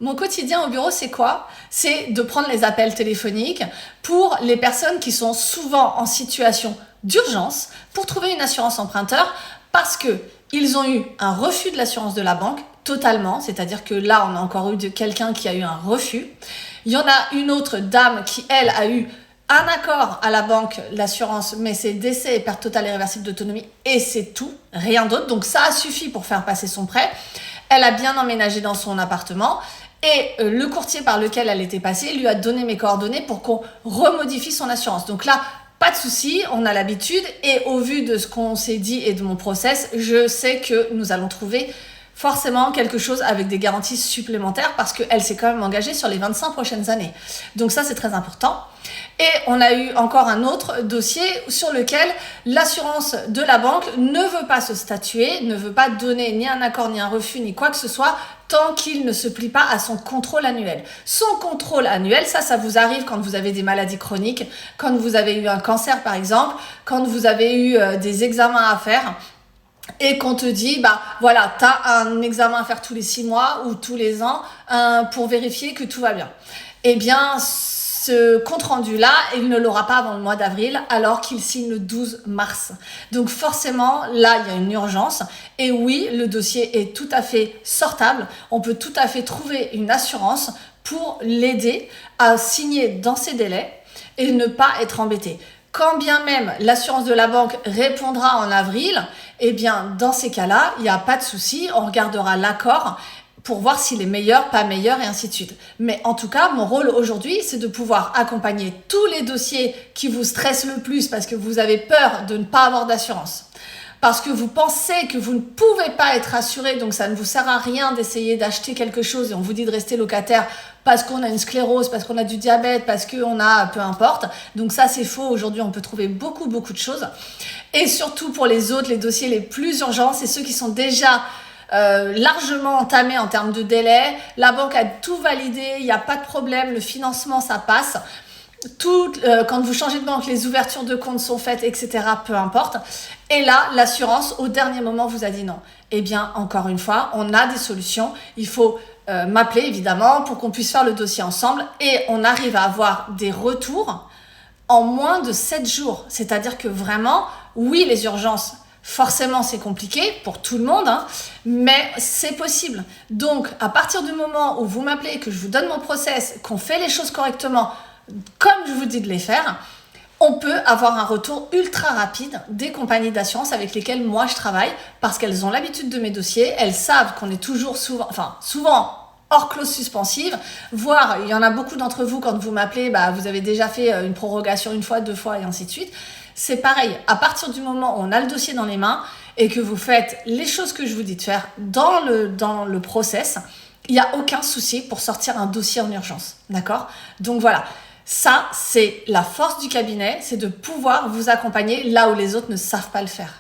Mon quotidien au bureau, c'est quoi? C'est de prendre les appels téléphoniques pour les personnes qui sont souvent en situation d'urgence pour trouver une assurance emprunteur parce que ils ont eu un refus de l'assurance de la banque totalement, c'est-à-dire que là, on a encore eu quelqu'un qui a eu un refus. Il y en a une autre dame qui, elle, a eu un accord à la banque, l'assurance, mais c'est décès et perte totale et réversible d'autonomie et c'est tout, rien d'autre. Donc ça a suffi pour faire passer son prêt. Elle a bien emménagé dans son appartement et le courtier par lequel elle était passée lui a donné mes coordonnées pour qu'on remodifie son assurance. Donc là, pas de souci, on a l'habitude et au vu de ce qu'on s'est dit et de mon process, je sais que nous allons trouver forcément quelque chose avec des garanties supplémentaires parce qu'elle s'est quand même engagée sur les 25 prochaines années. Donc ça, c'est très important. Et on a eu encore un autre dossier sur lequel l'assurance de la banque ne veut pas se statuer, ne veut pas donner ni un accord, ni un refus, ni quoi que ce soit, tant qu'il ne se plie pas à son contrôle annuel. Son contrôle annuel, ça vous arrive quand vous avez des maladies chroniques, quand vous avez eu un cancer par exemple, quand vous avez eu des examens à faire, et qu'on te dit, bah voilà, t'as un examen à faire tous les 6 mois ou tous les ans pour vérifier que tout va bien. Eh bien, ce compte-rendu-là, il ne l'aura pas avant le mois d'avril, alors qu'il signe le 12 mars. Donc forcément, là, il y a une urgence. Et oui, le dossier est tout à fait sortable. On peut tout à fait trouver une assurance pour l'aider à signer dans ces délais et ne pas être embêté. Quand bien même l'assurance de la banque répondra en avril, eh bien, dans ces cas-là, il n'y a pas de souci, on regardera l'accord pour voir s'il est meilleur, pas meilleur et ainsi de suite. Mais en tout cas, mon rôle aujourd'hui, c'est de pouvoir accompagner tous les dossiers qui vous stressent le plus parce que vous avez peur de ne pas avoir d'assurance. Parce que vous pensez que vous ne pouvez pas être assuré, donc ça ne vous sert à rien d'essayer d'acheter quelque chose et on vous dit de rester locataire parce qu'on a une sclérose, parce qu'on a du diabète, parce qu'on a peu importe. Donc ça, c'est faux. Aujourd'hui, on peut trouver beaucoup de choses. Et surtout pour les autres, les dossiers les plus urgents, c'est ceux qui sont déjà largement entamés en termes de délai. La banque a tout validé, il n'y a pas de problème, le financement, ça passe. Quand vous changez de banque, les ouvertures de comptes sont faites, etc., peu importe. Et là, l'assurance, au dernier moment, vous a dit non. Eh bien, encore une fois, on a des solutions. Il faut m'appeler, évidemment, pour qu'on puisse faire le dossier ensemble. Et on arrive à avoir des retours en moins de 7 jours. C'est-à-dire que vraiment, oui, les urgences, forcément, c'est compliqué pour tout le monde, hein, mais c'est possible. Donc, à partir du moment où vous m'appelez, que je vous donne mon process, qu'on fait les choses correctement, comme je vous dis de les faire, on peut avoir un retour ultra rapide des compagnies d'assurance avec lesquelles moi je travaille parce qu'elles ont l'habitude de mes dossiers, elles savent qu'on est toujours souvent hors clause suspensive, voire il y en a beaucoup d'entre vous quand vous m'appelez, bah, vous avez déjà fait une prorogation une fois, 2 fois et ainsi de suite. C'est pareil, à partir du moment où on a le dossier dans les mains et que vous faites les choses que je vous dis de faire dans le process, il n'y a aucun souci pour sortir un dossier en urgence, d'accord? Donc voilà. Ça, c'est la force du cabinet, c'est de pouvoir vous accompagner là où les autres ne savent pas le faire.